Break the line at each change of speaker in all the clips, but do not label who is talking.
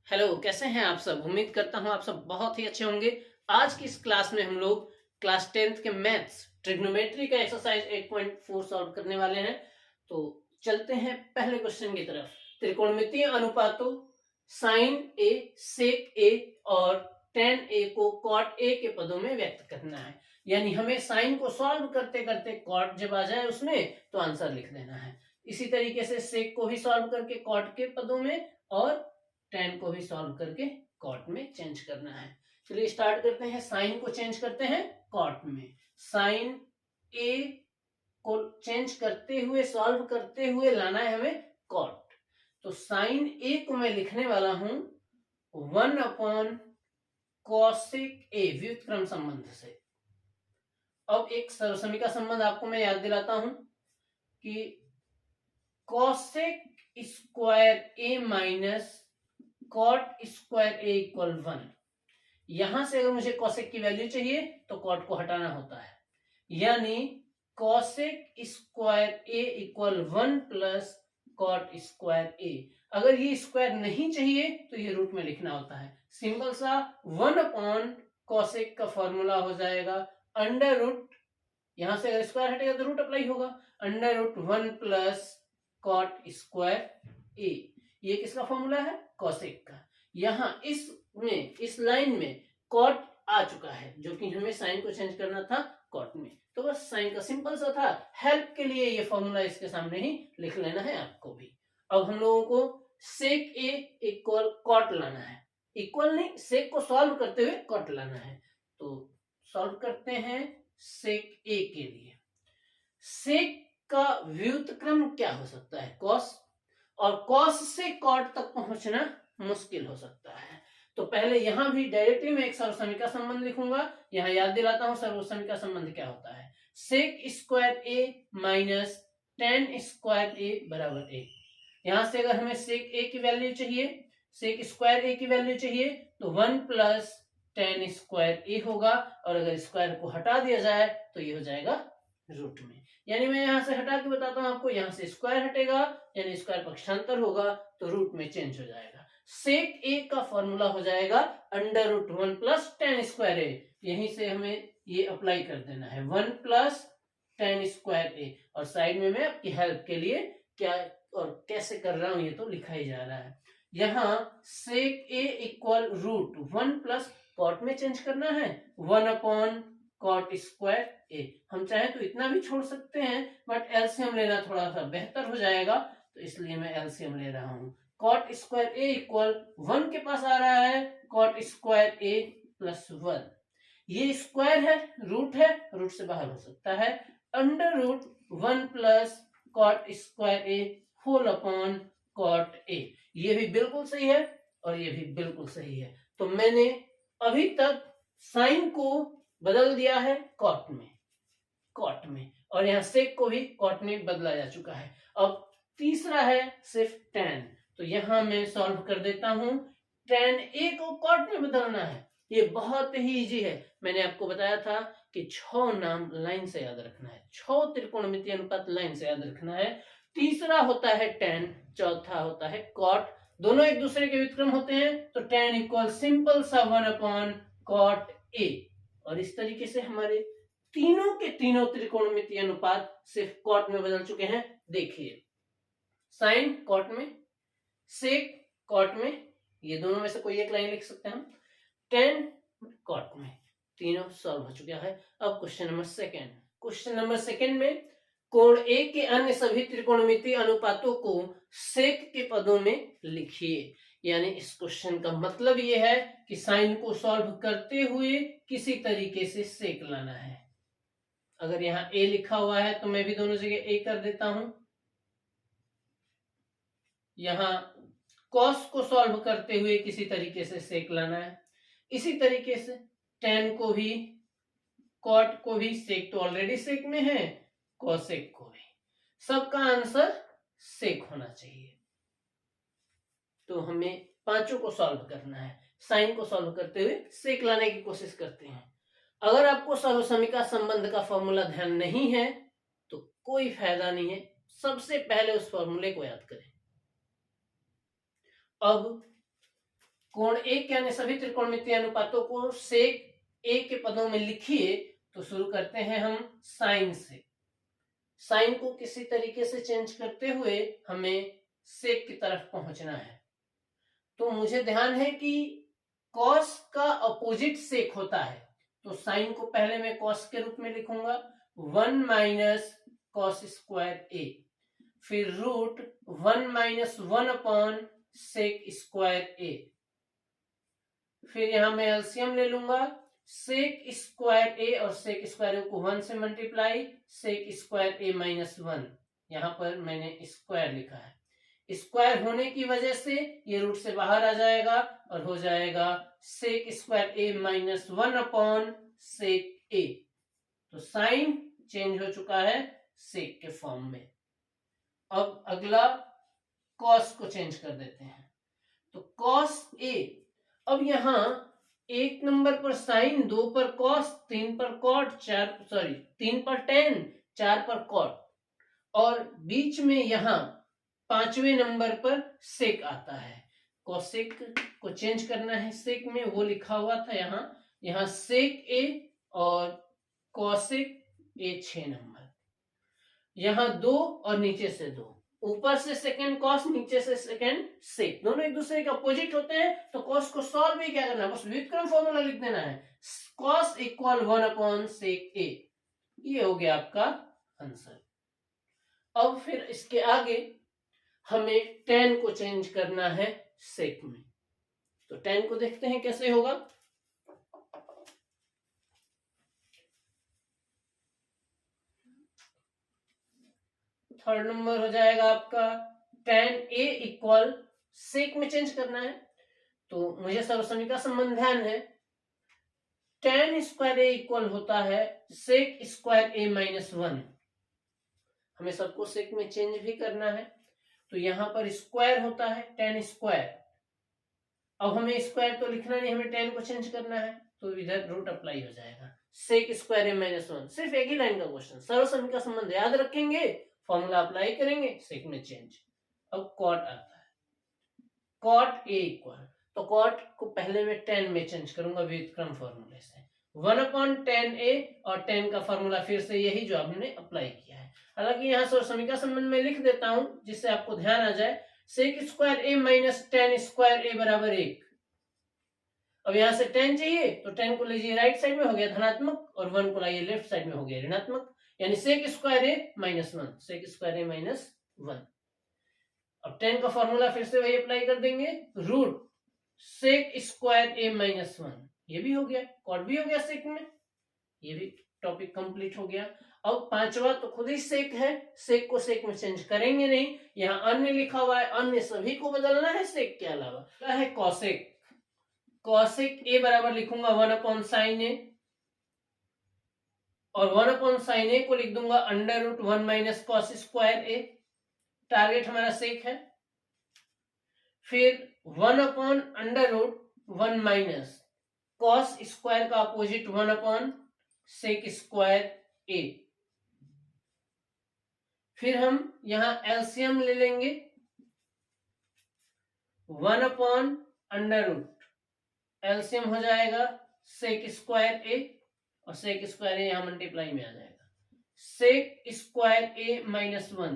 Hello, कैसे हैं आप सब। उम्मीद करता हूं आप सब बहुत ही अच्छे होंगे। आज की इस क्लास में हम लोग क्लास 10th के मैथ्स ट्रिग्नोमेट्री का एक्सरसाइज 8.4 सॉल्व करने वाले हैं। तो चलते हैं पहले क्वेश्चन की तरफ। त्रिकोणमितीय अनुपातों साइन ए, सेक ए और टेन ए को कॉट ए के पदों में व्यक्त करना है। यानी हमें साइन को सॉल्व करते करते कॉट जब आ जाए उसमें तो आंसर लिख देना है। इसी तरीके से सेक को भी सॉल्व करके कॉट के पदों में और टेन को भी सॉल्व करके कॉट में चेंज करना है। चलिए स्टार्ट करते हैं। साइन को चेंज करते हैं कॉट में। साइन ए को चेंज करते हुए सॉल्व करते हुए लाना है हमें कॉट। तो साइन ए को मैं लिखने वाला हूं 1 कॉसेक ए व्युत्क्रम संबंध से। अब एक सर्वसमीका संबंध आपको मैं याद दिलाता हूं कि cosec square A minus cot square A equal 1। यहां से अगर मुझे कॉसेक की वैल्यू चाहिए तो कॉट को हटाना होता है, यानी cosec square A equal 1 plus cot square ए। अगर ये स्क्वायर नहीं चाहिए तो ये रूट में लिखना होता है। सिंपल सा 1 अपॉन कॉसेक का फॉर्मूला हो जाएगा अंडर रूट, यहां से अगर स्क्वायर हटेगा तो रूट अप्लाई होगा, under root 1 plus cot square A. ये किसका फॉर्मूला है? कॉसेक का। यहां इस लाइन में कॉट आ चुका है, जो कि हमें साइन को चेंज करना था कॉट में। तो बस साइन का सिंपल सा था, हेल्प के लिए ये फॉर्मूला इसके सामने ही लिख लेना है आपको भी। अब हम लोगों को सेक ए इक्वल कॉट लाना है, इक्वल नहीं, सेक को सॉल्व करते हुए कॉट लाना है। तो सॉल्व करते हैं सेक ए के लिए। सेक का व्युत्क्रम क्या हो सकता है? कॉस, और कॉस से कॉट तक पहुंचना मुश्किल हो सकता है। तो पहले यहां भी डायरेक्टली मैं एक सर्वसमीका संबंध लिखूंगा। यहां याद दिलाता हूं सर्वसमीका संबंध क्या होता है। सेक स्क्वायर ए माइनस टेन स्क्वायर ए बराबर ए। यहां से अगर हमें सेक ए की वैल्यू चाहिए, सेक स्क्वायर ए की वैल्यू चाहिए तो 1 प्लस टेन स्क्वायर ए होगा, और अगर स्क्वायर को हटा दिया जाए तो ये हो जाएगा रूट में। यानी मैं यहां से हटा के बताता हूं आपको, यहां से स्क्वायर हटेगा यानी स्क्वायर पक्षांतर होगा तो रूट में चेंज हो जाएगा। सेक ए का फॉर्मूला हो जाएगा under root 1 plus tan square A. यहीं से हमें ये अप्लाई कर देना है 1 प्लस टेन स्क्वायर ए, और साइड में मैं आपकी हेल्प के लिए क्या और कैसे कर रहा हूं ये तो लिखा ही जा रहा है। यहां सेक ए इक्वल रूट 1 प्लस कॉट में चेंज करना है 1 अपॉन कॉट स्क्वायर ए। हम चाहे तो इतना भी छोड़ सकते हैं, बट एलसीएम लेना थोड़ा सा बेहतर हो जाएगा, तो इसलिए मैं एलसीएम ले रहा हूं। कॉट स्क्वायर ए इक्वल 1 के पास आ रहा है कॉट स्क्वायर ए प्लस 1। ये स्क्वायर है, रूट से बाहर हो सकता है, under root 1 plus cot square A whole upon cot A. ये भी बिल्कुल सही है और ये भी बिल्कुल सही है। तो मैंने अभी तक साइन को बदल दिया है कॉट में, और यहां सेक को भी कॉट में बदला जा चुका है। अब तीसरा है सिर्फ टेन, तो यहां मैं सॉल्व कर देता हूं। टेन ए को कॉट में बदलना है, ये बहुत ही इजी है। मैंने आपको बताया था कि 6 नाम लाइन से याद रखना है, 6 त्रिकोणमितीय अनुपात लाइन से याद रखना है। तीसरा होता है टेन, चौथा होता है कॉट। दोनों एक दूसरे के व्युत्क्रम होते हैं, तो टेन इक्वल सिंपल सा 1 अपॉन कॉट ए। और इस तरीके से हमारे तीनों के तीनों त्रिकोणमितीय अनुपात सिर्फ कॉट में बदल चुके हैं। देखिए, साइन कॉट में, सेक कॉट में, ये दोनों में से कोई एक लाइन लिख सकते हैं हम, टेन कॉट में, तीनों सॉल्व हो चुका है। अब क्वेश्चन नंबर सेकेंड में कोण ए के अन्य सभी त्रिकोणमितीय अनुपातों को सेक के पदों में लिखिए। यानी इस क्वेश्चन का मतलब ये है कि साइन को सॉल्व करते हुए किसी तरीके से सेक लाना है। अगर यहां ए लिखा हुआ है तो मैं भी दोनों जगह ए कर देता हूं। यहां कॉस को सॉल्व करते हुए किसी तरीके से सेक लाना है। इसी तरीके से टेन को भी, कॉट को भी, सेक तो ऑलरेडी सेक में है, कॉसेक को भी, सबका आंसर सेक होना चाहिए। तो हमें पांचों को सॉल्व करना है। साइन को सॉल्व करते हुए सेक लाने की कोशिश करते हैं। अगर आपको सर्वसमीका संबंध का फॉर्मूला ध्यान नहीं है तो कोई फायदा नहीं है, सबसे पहले उस फॉर्मूले को याद करें। अब कोण एक यानी सभी त्रिकोणमितीय अनुपातों को सेक ए के पदों में लिखिए। तो शुरू करते हैं हम साइन से। साइन को किसी तरीके से चेंज करते हुए हमें सेक की तरफ पहुंचना है। तो मुझे ध्यान है कि कॉस का अपोजिट सेक होता है, तो साइन को पहले मैं कॉस के रूप में लिखूंगा 1 माइनस कॉस स्क्वायर ए, फिर root 1 minus 1 upon sec square A, फिर यहां मैं एलसीएम ले लूंगा सेक स्क्वायर ए और सेक स्क्वायर ए को 1 से मल्टीप्लाई सेक स्क्वायर ए माइनस 1, यहां पर मैंने स्क्वायर लिखा है। स्क्वायर होने की वजह से ये रूट से बाहर आ जाएगा और हो जाएगा सेक स्क्वायर ए माइनस 1 अपॉन सेक ए। तो साइन चेंज हो चुका है सेक के फॉर्म में। अब अगला कॉस को चेंज कर देते हैं। तो कॉस ए, अब यहां 1 नंबर पर साइन, 2 पर कॉस, 3 पर कॉट, 3 पर टेन, 4 पर कॉट, और बीच में यहां 5वें नंबर पर सेक आता है। कोसेक को चेंज करना है सेक में, वो लिखा हुआ था यहां सेक ए और कोसेक ए 6 नंबर, यहां 2 और नीचे से 2, ऊपर से सेकंड कॉस, नीचे से सेकंड सेक, दोनों एक दूसरे के अपोजिट होते हैं। तो कॉस को सॉल्व भी क्या करना है, बस व्युत्क्रम फॉर्मूला लिख देना है, कॉस इक्वल 1 अपॉन सेक ए। ये हो गया आपका आंसर। अब फिर इसके आगे हमें टेन को चेंज करना है सेक में। तो टेन को देखते हैं कैसे होगा। थर्ड नंबर हो जाएगा आपका टेन ए इक्वल, सेक में चेंज करना है तो मुझे सर्वसमीका संबंध ध्यान है, टेन स्क्वायर ए इक्वल होता है सेक स्क्वायर ए माइनस 1। हमें सबको सेक में चेंज भी करना है, तो यहां पर स्क्वायर होता है टेन स्क्वायर। अब हमें स्क्वायर तो लिखना नहीं, हमें टेन को चेंज करना है, तो इधर रूट अप्लाई हो जाएगा सेक स्क्वायर ए माइनस 1। सिर्फ एक ही लाइन का क्वेश्चन, सर्वसमीका संबंध याद रखेंगे, फॉर्मूला अप्लाई करेंगे, सेक में चेंज। अब कॉट आता है, कॉट ए इक्वल, तो कॉट को पहले मैं टेन में चेंज करूंगा व्युत्क्रम फॉर्मूले से, 1 अपॉन टेन ए, और टेन का फॉर्मूला फिर से यही जो आपने अप्लाई किया है। हालांकि यहाँ सर्वसमीका संबंध में लिख देता हूं जिससे आपको ध्यान आ जाए, सेक स्क्वायर ए माइनस टेन स्क्वायर ए बराबर 1। अब यहां से 10 चाहिए तो 10 को लीजिए राइट साइड में, हो गया धनात्मक, और 1 को लाइए लेफ्ट साइड में, हो गया ऋणात्मक, यानी सेक स्क्वायर ए माइनस 1, सेक स्क्वायर ए माइनस 1। अब 10 का फॉर्मूला फिर से वही अप्लाई कर देंगे, रूट सेक स्क्वायर ए माइनस 1, ये भी हो गया, कॉट भी हो गया सेक में, ये भी टॉपिक कंप्लीट हो गया। अब पांचवा तो खुद ही सेक है, सेक को सेक में चेंज करेंगे नहीं, यहाँ अन्य लिखा हुआ है, अन्य सभी को बदलना है सेक के अलावा। क्या है कॉसेक, कॉसेक ए बराबर लिखूंगा 1 अपॉन साइन ए, और 1 अपॉन साइन ए को लिख दूंगा under root 1 minus cos square A, target हमारा सेक है। फिर 1 upon under root 1 minus cos square का opposite 1 upon sec square A. फिर हम यहां एलसीएम ले लेंगे, 1 अपॉन अंडर रूट, एलसीएम हो जाएगा सेक स्क्वायर ए, और सेक स्क्वायर ए यहां मल्टीप्लाई में आ जाएगा, सेक स्क्वायर ए माइनस 1।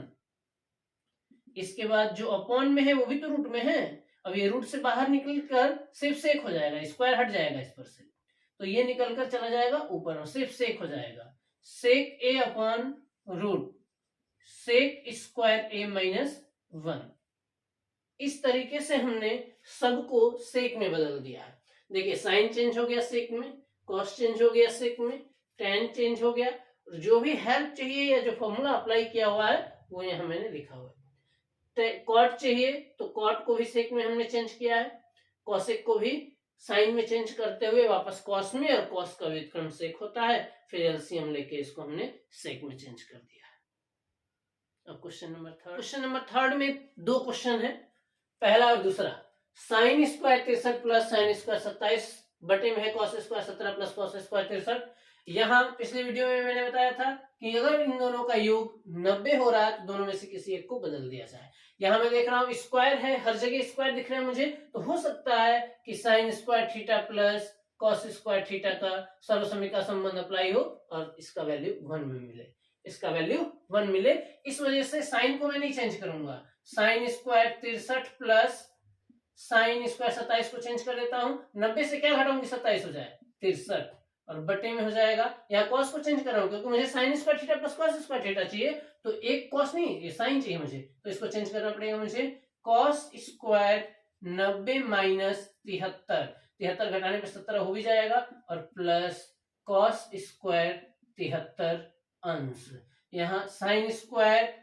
इसके बाद जो अपॉन में है वो भी तो रूट में है, अब ये रूट से बाहर निकलकर सिर्फ सेक हो जाएगा, स्क्वायर हट जाएगा इस पर से, तो ये निकलकर चला जाएगा ऊपर और सिर्फ सेक हो जाएगा, सेक ए अपॉन रूट सेक स्क्वायर ए माइनस 1। इस तरीके से हमने सबको सेक में बदल दिया है। देखिए साइन चेंज हो गया सेक में, कॉस चेंज हो गया सेक में, टेन चेंज हो गया, और जो भी हेल्प चाहिए या जो फॉर्मूला अप्लाई किया हुआ है वो यहाँ मैंने लिखा हुआ है। कॉट चाहिए तो कॉट को भी सेक में हमने चेंज किया है, कॉसेक को भी साइन में चेंज करते हुए वापस कॉस में, और कॉस का व्युत्क्रम सेक होता है, फिर एलसीएम लेके इसको हमने सेक में चेंज कर दिया है। अब क्वेश्चन नंबर थर्ड में 2 क्वेश्चन है, पहला और दूसरा। Sine square 63 plus sine square 27 बटे में है cos square 17 plus cos square 63, यहाँ पिछले वीडियो में मैंने बताया था कि अगर इन दोनों का योग 90 हो रहा है तो दोनों में से किसी एक को बदल दिया जाए। यहाँ मैं देख रहा हूँ स्क्वायर है, हर जगह स्क्वायर दिख रहा है मुझे, तो हो सकता है कि sign square theta plus cos square theta का सर्वसमय का संबंध अप्लाई हो और इसका वैल्यू 1 में मिले, इसका वैल्यू 1 मिले। इस वजह से साइन को मैं नहीं चेंज करूंगा, sine square 63 plus sine square 27 को चेंज कर देता हूं, 90 से क्या घटाऊंगी 27 हो जाए 63 और बटे में हो जाएगा। यहाँ कॉस को चेंज कर रहा हूँ क्योंकि मुझे sign square theta plus cos square theta चाहिए, तो एक कॉस नहीं ये साइन चाहिए मुझे, तो इसको चेंज करना पड़ेगा मुझे। कॉस स्क्वायर 90 माइनस 73, 73 घटाने पर 17 हो भी जाएगा, और प्लस कॉस स्क्वायर 73 अंश। यहाँ sine square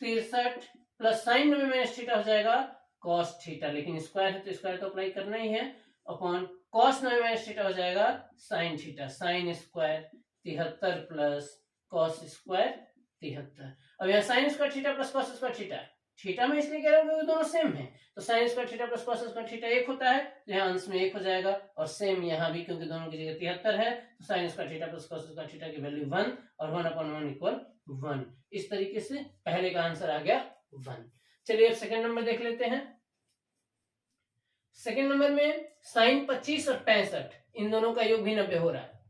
63 plus sign 90 minus theta हो जाएगा कॉस थीटा, लेकिन स्क्वायर है तो स्क्वायर तो अप्लाई करना ही है, अपॉन कॉस 90 माइनस थीटा हो जाएगा sign theta, sine square 73 plus cos square 73। अब यहाँ sign square theta plus cos square theta, theta में इसलिए कह रहा हूँ क्योंकि दोनों सेम है, तो sign square theta plus cos square theta 1 होता है, तो यहाँ अंश में 1 हो जाएगा, और सेम यहाँ भी क्योंकि दोनों की जगह 73 है, तो sign square theta plus cos square theta की वैल्यू 1 और 1/1 इक्वल 1। इस तरीके से पहले का आंसर आ गया 1। चलिए अब सेकंड नंबर देख लेते हैं। सेकंड नंबर में साइन 25 और 65 इन दोनों का योग भी 90 हो रहा है।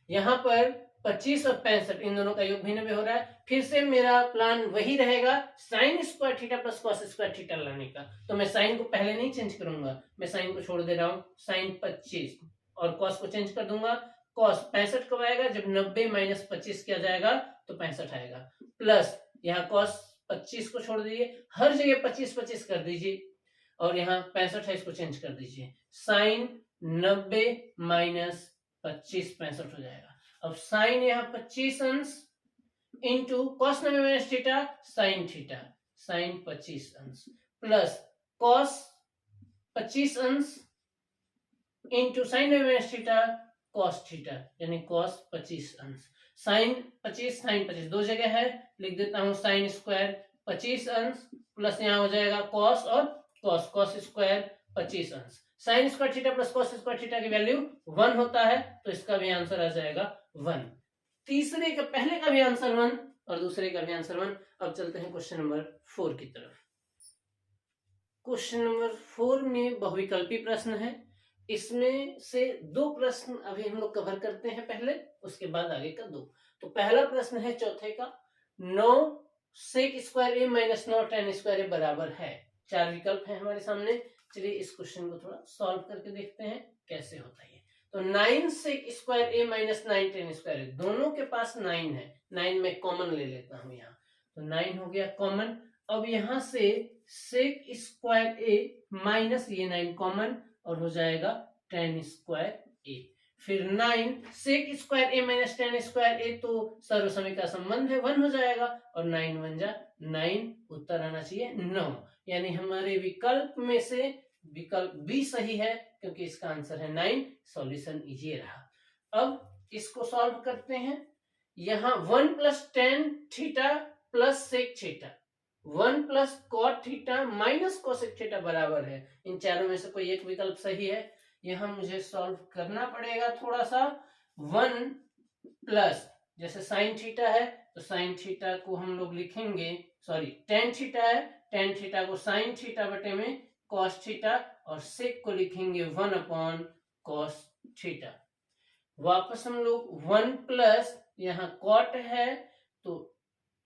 यहाँ पर 25 और 65 इन दोनों का योग भी 90 हो रहा है। फिर से मेरा प्लान वही रहेगा sign square theta plus cos square theta लाने का, तो मैं साइन को पहले नहीं चेंज करूंगा, मैं साइन को छोड़ दे रहा हूँ साइन 25 और कॉस को चेंज कर दूंगा। कॉस 65 कब आएगा, जब 90 माइनस 25 किया जाएगा तो 65 आएगा, प्लस यहाँ कॉस 25 को छोड़ दीजिए, हर जगह 25 कर दीजिए, और यहाँ 65 है इसको चेंज कर दीजिए, साइन 90 माइनस 25 65 हो जाएगा। अब साइन यहाँ 25 अंश into cos 90 minus theta sine theta, sine 25 अंश प्लस कॉस 25 अंश into sine 90 minus theta cos theta, यानी कॉस 25 अंश। साइन 25 साइन 25 दो जगह है, लिख देता हूं साइन स्क्वायर 25 अंश प्लस यहाँ हो जाएगा कॉस और कॉस, कॉस स्क्वायर 25 अंश। Sign square theta plus cos square theta की वैल्यू 1 होता है, तो इसका भी आंसर आ जाएगा 1। तीसरे का पहले का भी आंसर 1 और दूसरे का भी आंसर 1। अब चलते हैं क्वेश्चन नंबर 4 की तरफ। क्वेश्चन नंबर 4 में बहुविकल्पी प्रश्न है, इसमें से 2 प्रश्न अभी हम लोग कवर करते हैं पहले, उसके बाद आगे का 2। तो पहला प्रश्न है चौथे का, 9 सेक स्क्वायर ए माइनस 9 tan स्क्वायर ए बराबर है। 4 विकल्प है हमारे सामने, चलिए इस क्वेश्चन को थोड़ा सॉल्व करके देखते हैं कैसे होता है। तो 9 सेक स्क्वायर ए माइनस 9 tan स्क्वायर ए, दोनों के पास 9 है, 9 में कॉमन ले लेता हूं यहाँ, तो 9 हो गया कॉमन। अब यहां से सेक स्क्वायर ए माइनस ये 9 कॉमन और हो जाएगा tan स्क्वायर ए, फिर 9 सेक स्क्वायर ए माइनस tan स्क्वायर ए, तो सर्वसमय का संबंध है 1 हो जाएगा, और 9 1 जा 9, उत्तर आना चाहिए 9, यानी हमारे विकल्प में से विकल्प बी सही है क्योंकि इसका आंसर है 9। सॉल्यूशन ये रहा। अब इसको सॉल्व करते हैं। यहाँ 1 plus tan theta plus sec theta, 1 plus cot theta minus cosec theta बराबर है, इन चारों में से कोई एक विकल्प सही है। यहाँ मुझे सॉल्व करना पड़ेगा थोड़ा सा। 1 प्लस जैसे साइन थीटा है तो साइन थीटा को हम लोग लिखेंगे, सॉरी tan थीटा है, tan थीटा को साइन थीटा बटे में कॉस थीटा, और सेक को लिखेंगे 1 अपॉन कॉस थीटा। वापस हम लोग 1 प्लस यहाँ कॉट है तो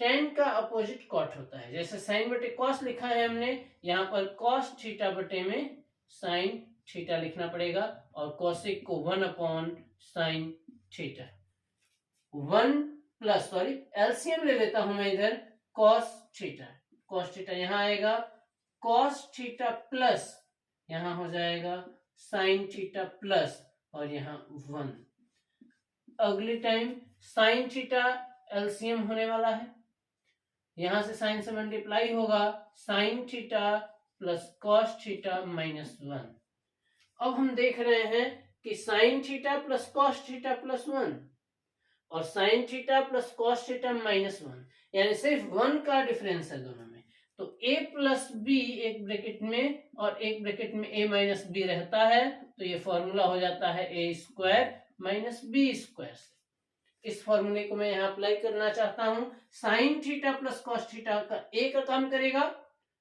tan का अपोजिट कॉट होता है, जैसे साइन बटे कॉस लिखा है हमने, यहाँ पर कॉस थीटा बटे में साइन थीटा लिखना पड़ेगा, और कॉसेक को 1 upon sine theta. 1 plus sorry LCM ले लेता हूं मैं इधर, कॉस थीटा यहाँ आएगा, कॉस थीटा प्लस यहाँ हो जाएगा साइन थीटा प्लस, और यहाँ 1। अगले टाइम साइन थीटा एलसीएम होने वाला है, यहां से साइन से मल्टीप्लाई होगा, sign theta plus cos theta minus 1। अब हम देख रहे हैं कि sign theta plus cos theta plus 1 और sine theta plus cos theta minus 1, यानी सिर्फ 1 का डिफरेंस है दोनों में। तो a प्लस बी एक ब्रैकेट में और एक ब्रैकेट में a माइनस बी रहता है, तो ये फॉर्मूला हो जाता है a square minus B square से। इस फॉर्मूले को मैं यहाँ अप्लाई करना चाहता हूँ। Sign theta plus cos theta का ए का काम करेगा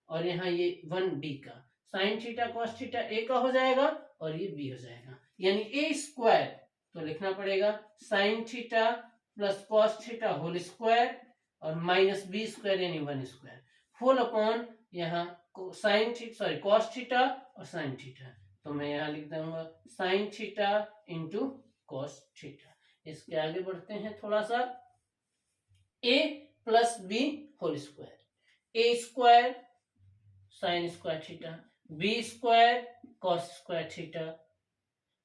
और यहाँ ये 1b का, साइन थीटा कॉस थीटा ए का हो जाएगा और ये b हो जाएगा, यानी ए स्क्वायर। तो लिखना पड़ेगा sine theta plus cos theta whole square और माइनस बी स्क्वायर यानी 1 स्क्वायर होल अपॉन यहाँ sine theta sorry cos theta और साइन थीटा। तो मैं यहाँ लिख दूंगा sine theta into cos theta. इसके आगे बढ़ते हैं थोड़ा सा, a plus B whole square, A square sine square theta B square cos square theta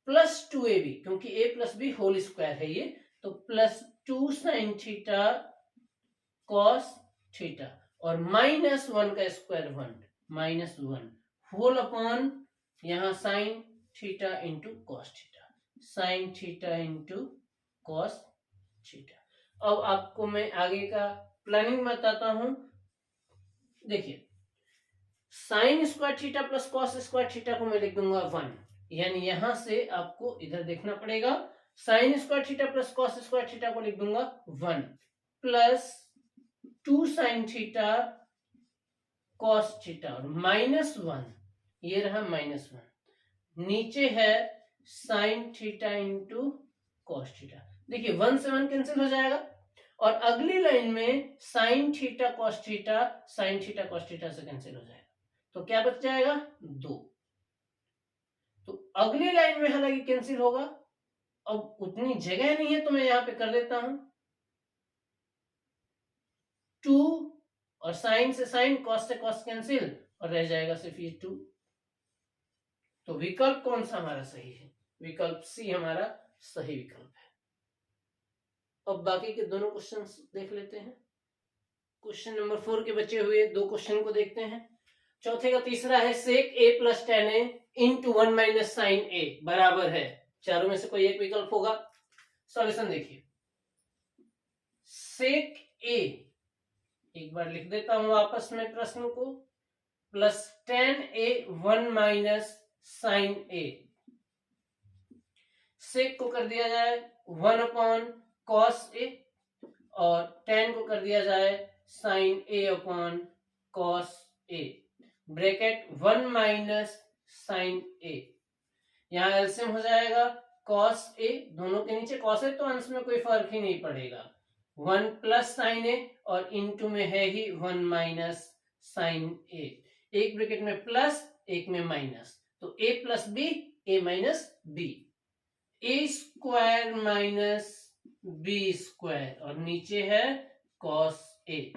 plus 2ab, क्योंकि a plus B whole square है ये, तो plus 2 sine theta cos theta और माइनस 1 का स्क्वायर 1 माइनस 1 होल अपॉन यहाँ sine theta into cos theta, sine theta into cos theta. अब आपको मैं आगे का प्लानिंग बताता हूं। देखिए sign square theta plus cos square theta को मैं लिख दूंगा 1, यानी यहां से आपको इधर देखना पड़ेगा, sign square theta plus cos square theta को लिख दूंगा 1 plus 2 sine theta cos theta और माइनस 1, ये रहा माइनस 1, नीचे है sign theta into cos theta. देखिए 1 से 1 कैंसिल हो जाएगा और अगली लाइन में sine theta cos theta sine theta cos theta से कैंसिल हो जाएगा, तो क्या बच जाएगा 2। तो अगली लाइन में हालांकि कैंसिल होगा, अब उतनी जगह नहीं है तो मैं यहां पे कर देता हूं 2 और साइन से साइन कॉस से कॉस कैंसिल और रह जाएगा सिर्फ ये 2। तो विकल्प कौन सा हमारा सही है? विकल्प सी हमारा सही विकल्प है। अब बाकी के दोनों क्वेश्चन देख लेते हैं। क्वेश्चन नंबर 4 के बचे हुए 2 क्वेश्चन को देखते हैं। चौथे का तीसरा है सेक ए प्लस टेन ए इंटू 1 माइनस साइन ए बराबर है, चारों में से कोई एक विकल्प होगा। सॉल्यूशन देखिए, सेक ए एक बार लिख देता हूं आपस में प्रश्न को, प्लस टेन ए 1 माइनस साइन ए, सेक को कर दिया जाए 1 अपॉन कॉस ए और टेन को कर दिया जाए sign A upon cos A, bracket 1 minus sign ए, यहां एलसीएम हो जाएगा कॉस ए, दोनों के नीचे कॉस है तो अंश में कोई फर्क ही नहीं पड़ेगा, 1 प्लस साइन ए और इनटू में है ही 1 माइनस साइन ए, एक ब्रैकेट में प्लस एक में माइनस, तो a plus B A minus B, A square minus B square और नीचे है कॉस ए।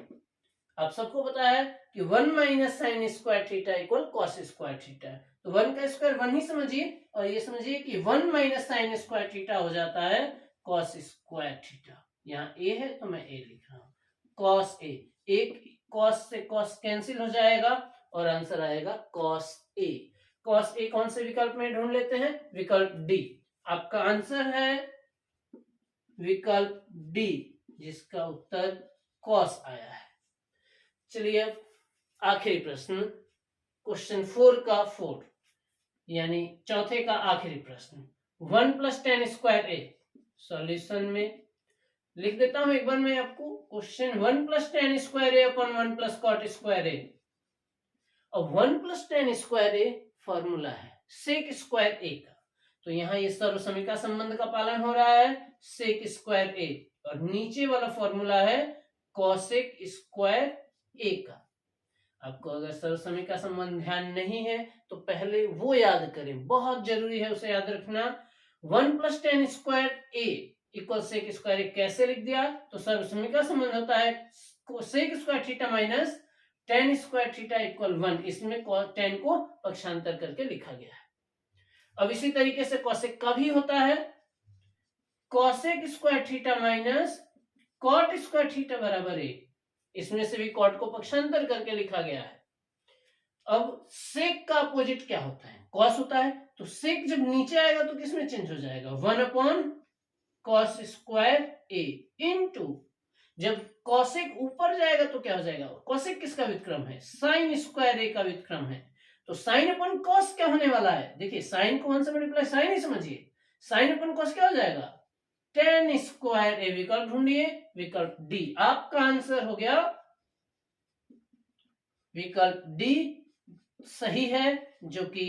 आप सबको पता है कि 1 minus sign square theta equal cos square theta, तो 1 का स्क्वायर 1 ही समझिए और ये समझिए कि 1 माइनस साइन स्क्वायर थीटा हो जाता है कॉस स्क्वायर थीटा। यहाँ ए है तो मैं ए लिख रहा हूँ, कॉस ए, एक कॉस से कॉस कैंसिल हो जाएगा और आंसर आएगा कॉस ए। कॉस ए कौन से विकल्प में ढूंढ लेते हैं? विकल्प डी। आपका आंसर है विकल्प डी, जिसका उत्तर कॉस आया है। चलिए अब आखिरी प्रश्न, क्वेश्चन 4 का 4, यानी चौथे का आखिरी प्रश्न, 1 प्लस टेन स्क्वायर ए। सॉल्यूशन में लिख देता हूं एक बार मैं आपको, क्वेश्चन 1 प्लस टेन स्क्वायर ए अपॉन 1 प्लस कॉट स्क्वायर ए। अब 1 plus tan square a formula है सेक स्क्वायर ए का, तो यहाँ ये सर्वसमीका संबंध का पालन हो रहा है, सेक स्क्वायर ए, और नीचे वाला फॉर्मूला है कॉसेक स्क्वायर ए का। आपको अगर सर्वसमीका संबंध ध्यान नहीं है तो पहले वो याद करें, बहुत जरूरी है उसे याद रखना। 1 plus tan square A equal sec square A कैसे लिख दिया? तो सर्वसमीका संबंध होता है sec square theta minus tan square theta equal 1, इसमें टेन को पक्षांतर करके लिखा गया है। अब इसी तरीके से कॉसेक का भी होता है, cosec square theta minus cot square theta बराबर ए, इसमें से भी कॉट को पक्षांतर करके लिखा गया है। अब सेक का अपोजिट क्या होता है? कॉस होता है, तो सेक जब नीचे आएगा तो किसमें चेंज हो जाएगा? 1 अपॉन कॉस स्क्वायर ए इनटू, जब कॉसेक ऊपर जाएगा तो क्या हो जाएगा? कॉसेक किसका व्युत्क्रम है? साइन स्क्वायर ए का व्युत्क्रम है, तो साइन अपॉन कॉस क्या होने वाला है? देखिए साइन को 1 से मल्टीप्लाई साइन ही समझिए, साइन अपॉन कॉस क्या हो जाएगा? tan स्क्वायर ए विकल्प ढूंढिए, विकल्प डी आपका आंसर हो गया, विकल्प डी सही है, जो कि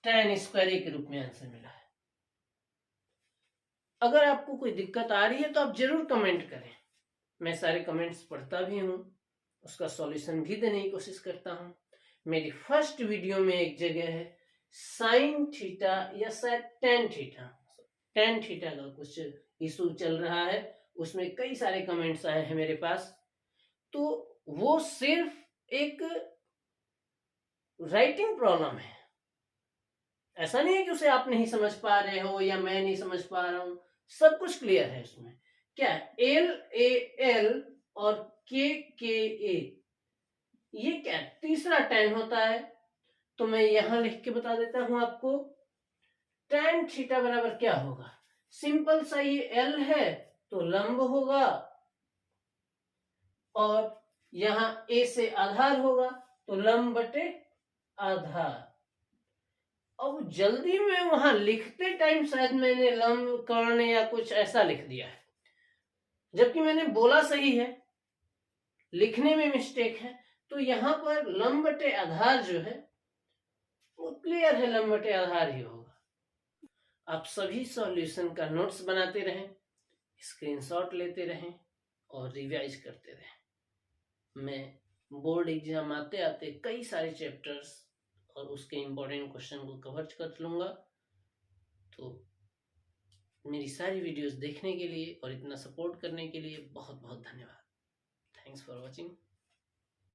tan स्क्वायर ए के रूप में आंसर मिला है। अगर आपको कोई दिक्कत आ रही है तो आप जरूर कमेंट करें, मैं सारे कमेंट्स पढ़ता भी हूं, उसका सॉल्यूशन भी देने की कोशिश करता हूं। मेरी फर्स्ट वीडियो में एक जगह है साइन थीटा या शायद टेन थीटा का कुछ इशू चल रहा है, उसमें कई सारे कमेंट्स आए हैं मेरे पास। तो वो सिर्फ एक राइटिंग प्रॉब्लम है, ऐसा नहीं है कि उसे आप नहीं समझ पा रहे हो या मैं नहीं समझ पा रहा हूं, सब कुछ क्लियर है उसमें। क्या है LAL और KKA, ये क्या तीसरा tan होता है, तो मैं यहां लिख के बता देता हूं आपको। tan थीटा बराबर क्या होगा, सिंपल सा, ये L है तो लंब होगा, और यहां A से आधार होगा तो लंब बटे आधार। अब जल्दी में वहां लिखते टाइम शायद मैंने लंब कर्ण या कुछ ऐसा लिख दिया है, जबकि मैंने बोला सही है, लिखने में मिस्टेक है। तो यहां पर लंब बटे आधार जो है वो क्लियर है, लंब बटे आधार ही होगा। आप सभी सॉल्यूशन का नोट्स बनाते रहें, स्क्रीनशॉट लेते रहें और रिवाइज करते रहें। मैं बोर्ड एग्जाम आते आते कई सारे चैप्टर्स और उसके इंपॉर्टेंट क्वेश्चन को कवर कर लूंगा। तो मेरी सारी वीडियोस देखने के लिए और इतना सपोर्ट करने के लिए बहुत बहुत धन्यवाद। Thanks for watching.